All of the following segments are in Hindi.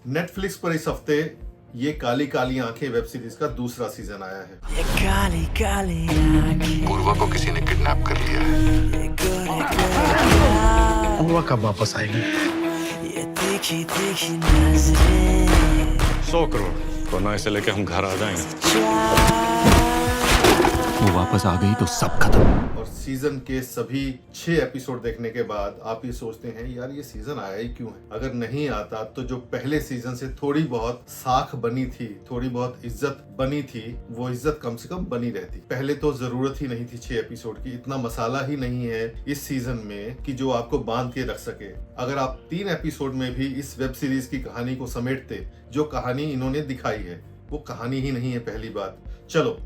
नेटफ्लिक्स पर इस हफ्ते ये काली काली आंखें वेब सीरीज का दूसरा सीजन आया है। ये काली काली आंखें, पूर्वा को किसी ने किडनैप कर लिया है। ये गोरे गोरे पूर्वा कब वापस आएगी? ये तीखी तीखी नजरें, 100 करोड़ वरना इसे लेके हम घर आ जाएंगे। वो वापस आ गई तो सब खत्म। और सीजन के सभी 6 एपिसोड देखने के बाद आप ये सोचते हैं यार ये सीजन आया ही क्यों है। अगर नहीं आता तो जो पहले सीजन से थोड़ी बहुत साख बनी थी, थोड़ी बहुत इज्जत बनी थी, वो इज्जत कम से कम बनी रहती। पहले तो जरूरत ही नहीं थी 6 एपिसोड की, इतना मसाला ही नहीं है इस सीजन में कि जो आपको बांध के रख सके। अगर आप 3 एपिसोड में भी इस वेब सीरीज की कहानी को समेटते, जो कहानी इन्होंने दिखाई है वो कहानी ही नहीं है। पहली बात, चलो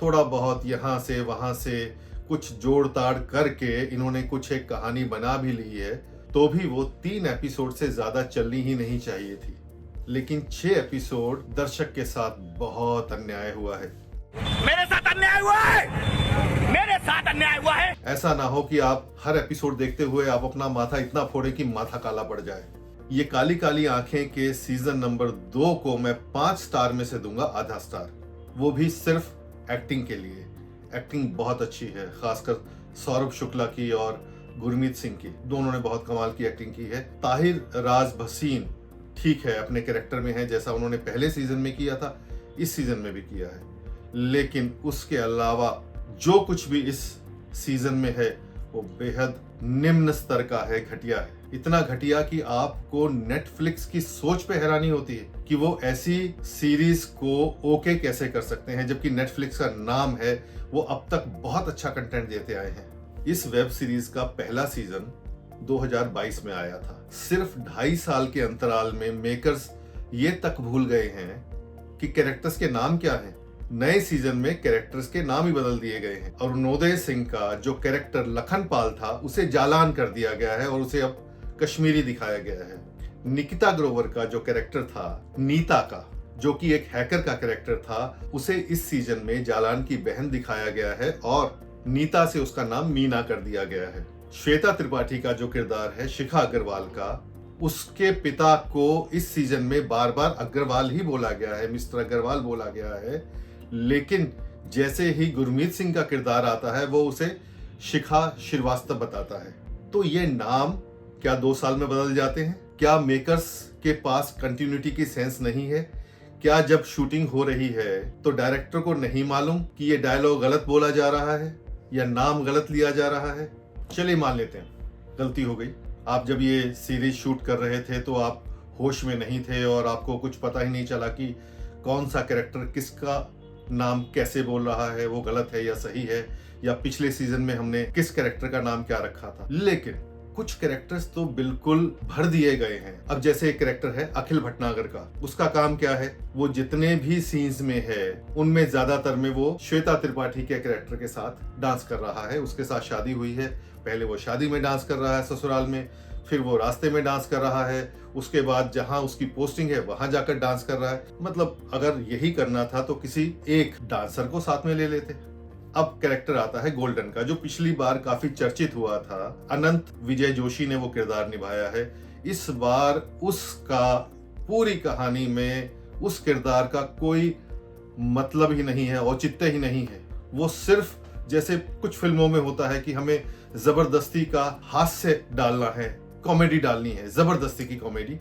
थोड़ा बहुत यहाँ से वहां से कुछ जोड़ ताड़ करके इन्होंने कुछ एक कहानी बना भी ली है, तो भी वो 3 एपिसोड से ज्यादा चलनी ही नहीं चाहिए थी। लेकिन 6 एपिसोड दर्शक के साथ बहुत अन्याय हुआ है। मेरे साथ अन्याय हुआ है, मेरे साथ अन्याय हुआ है। ऐसा ना हो कि आप हर एपिसोड देखते हुए आप अपना माथा इतना फोड़े कि माथा काला पड़ जाए। ये काली काली आंखें के सीजन नंबर 2 को मैं 5 स्टार में से दूंगा आधा स्टार, वो भी सिर्फ एक्टिंग के लिए। एक्टिंग बहुत अच्छी है, खासकर सौरभ शुक्ला की और गुरमीत सिंह की, दोनों ने बहुत कमाल की एक्टिंग की है। ताहिर राज भसीन ठीक है, अपने कैरेक्टर में है जैसा उन्होंने पहले सीजन में किया था, इस सीजन में भी किया है। लेकिन उसके अलावा जो कुछ भी इस सीजन में है वो बेहद निम्न स्तर का है, घटिया है। इतना घटिया कि आपको नेटफ्लिक्स की सोच पे हैरानी होती है कि वो ऐसी सीरीज को ओके कैसे कर सकते हैं, जबकि नेटफ्लिक्स का नाम है, वो अब तक बहुत अच्छा कंटेंट देते आए हैं। इस वेब सीरीज का पहला सीजन 2022 में आया था। सिर्फ 2.5 साल के अंतराल में मेकर्स ये तक भूल गए हैं कि कैरेक्टर्स के नाम क्या हैं। नए सीजन में कैरेक्टर्स के नाम ही बदल दिए गए हैं। अरुणोदय सिंह का जो कैरेक्टर लखन पाल था उसे जालान कर दिया गया है और उसे अब कश्मीरी दिखाया गया है। निकिता ग्रोवर का जो कैरेक्टर था नीता का, जो कि एक हैकर का कैरेक्टर था, उसे इस सीजन में जालान की बहन दिखाया गया है और नीता से उसका नाम मीना कर दिया गया है। श्वेता त्रिपाठी का जो किरदार है शिखा अग्रवाल का, उसके पिता को इस सीजन में बार बार अग्रवाल ही बोला गया है, मिस्टर अग्रवाल बोला गया है। लेकिन जैसे ही गुरमीत सिंह का किरदार आता है वो उसे शिखा श्रीवास्तव बताता है। तो ये नाम क्या 2 साल में बदल जाते हैं? क्या मेकर्स के पास कंटिन्यूटी की सेंस नहीं है? क्या जब शूटिंग हो रही है तो डायरेक्टर को नहीं मालूम कि ये डायलॉग गलत बोला जा रहा है या नाम गलत लिया जा रहा है? चलिए मान लेते हैं गलती हो गई। आप जब ये सीरीज शूट कर रहे थे तो आप होश में नहीं थे और आपको कुछ पता ही नहीं चला कि कौन सा कैरेक्टर किसका नाम कैसे बोल रहा है, वो गलत है या सही है, या पिछले सीजन में हमने किस कैरेक्टर का नाम क्या रखा था। लेकिन कुछ कैरेक्टर्स तो बिल्कुल भर दिए गए हैं। अब जैसे एक कैरेक्टर है अखिल भटनागर का, उसका काम क्या है, वो जितने भी सीन्स में है उनमें ज्यादातर में वो श्वेता त्रिपाठी के कैरेक्टर के साथ डांस कर रहा है। उसके साथ शादी हुई है, पहले वो शादी में डांस कर रहा है ससुराल में, फिर वो रास्ते में डांस कर रहा है, उसके बाद जहां उसकी पोस्टिंग है वहां जाकर डांस कर रहा है। मतलब अगर यही करना था तो किसी एक डांसर को साथ में ले लेते। अब कैरेक्टर आता है गोल्डन का, जो पिछली बार काफी चर्चित हुआ था। अनंत विजय जोशी ने वो किरदार निभाया है। इस बार उसका पूरी कहानी में उस किरदार का कोई मतलब ही नहीं है, औचित्य ही नहीं है। वो सिर्फ जैसे कुछ फिल्मों में होता है कि हमें जबरदस्ती का हास्य डालना है, कॉमेडी डालनी है, जबरदस्ती की कॉमेडी।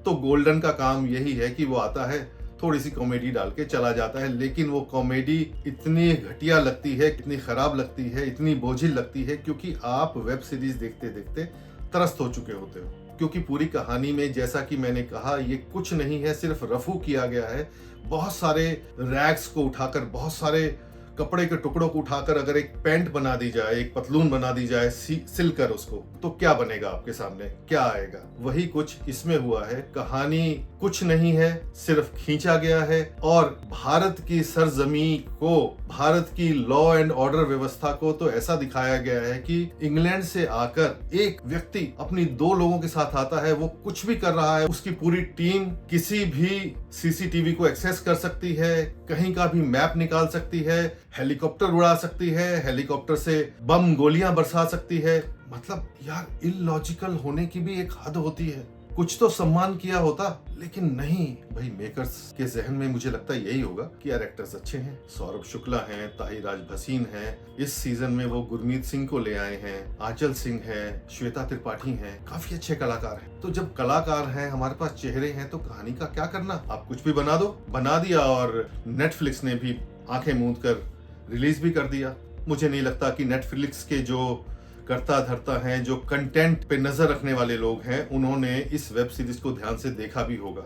तो गोल्डन का काम यही है कि वो आता है, थोड़ी सी कॉमेडी डाल के चला जाता है। लेकिन वो कॉमेडी इतनी घटिया लगती है, इतनी खराब लगती है, इतनी बोझिल लगती है, क्योंकि आप वेब सीरीज देखते देखते त्रस्त हो चुके होते हो। क्योंकि पूरी कहानी में जैसा कि मैंने कहा ये कुछ नहीं है, सिर्फ रफू किया गया है। बहुत सारे रैग्स को उठाकर, बहुत सारे कपड़े के टुकड़ों को उठाकर अगर एक पैंट बना दी जाए, एक पतलून बना दी जाए सिलकर उसको, तो क्या बनेगा आपके सामने, क्या आएगा? वही कुछ इसमें हुआ है। कहानी कुछ नहीं है, सिर्फ खींचा गया है और भारत की सरजमी को, भारत की लॉ एंड ऑर्डर व्यवस्था को तो ऐसा दिखाया गया है कि इंग्लैंड से आकर एक व्यक्ति अपनी 2 लोगों के साथ आता है, वो कुछ भी कर रहा है, उसकी पूरी टीम किसी भी सीसीटीवी को एक्सेस कर सकती है, कहीं का भी मैप निकाल सकती है, हेलीकॉप्टर उड़ा सकती है, हेलीकॉप्टर से बम गोलियां बरसा सकती है। मतलब यार इलॉजिकल होने की भी एक हद होती है। कुछ तो सम्मान किया होता, लेकिन नहीं भाई। मेकर्स के जहन में मुझे लगता है यही होगा कि यार एक्टर्स अच्छे हैं, सौरभ शुक्ला हैं, ताहिराज भसीन हैं, इस सीजन में वो गुरमीत सिंह को ले आए हैं, आंचल सिंह है, श्वेता त्रिपाठी हैं, काफी अच्छे कलाकार हैं। तो जब कलाकार हैं, हमारे पास चेहरे हैं, तो कहानी का क्या करना, आप कुछ भी बना दो। बना दिया और नेटफ्लिक्स ने भी आंखें मूंद कर रिलीज भी कर दिया। मुझे नहीं लगता कि नेटफ्लिक्स के जो करता धरता हैं, जो कंटेंट पे नजर रखने वाले लोग हैं, उन्होंने इस वेब सीरीज को ध्यान से देखा भी होगा।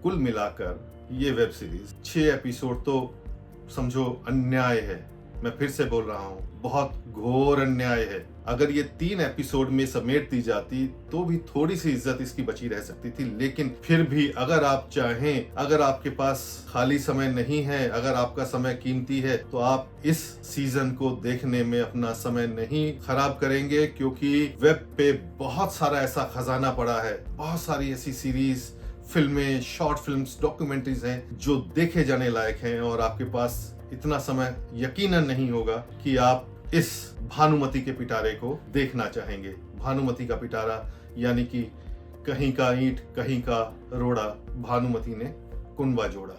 कुल मिलाकर ये वेब सीरीज 6 एपिसोड तो समझो अन्याय है। मैं फिर से बोल रहा हूँ, बहुत घोर अन्याय है। अगर ये 3 एपिसोड में समेट दी जाती तो भी थोड़ी सी इज्जत इसकी बची रह सकती थी। लेकिन फिर भी अगर आप चाहें, अगर आपके पास खाली समय नहीं है, अगर आपका समय कीमती है, तो आप इस सीजन को देखने में अपना समय नहीं खराब करेंगे, क्योंकि वेब पे बहुत सारा ऐसा खजाना पड़ा है। बहुत सारी ऐसी सीरीज, फिल्में, शॉर्ट फिल्म्स, डॉक्यूमेंट्रीज हैं जो देखे जाने लायक हैं, और आपके पास इतना समय यकीनन नहीं होगा कि आप इस भानुमति के पिटारे को देखना चाहेंगे। भानुमति का पिटारा यानी कि कहीं का ईंट कहीं का रोड़ा, भानुमति ने कुनबा जोड़ा।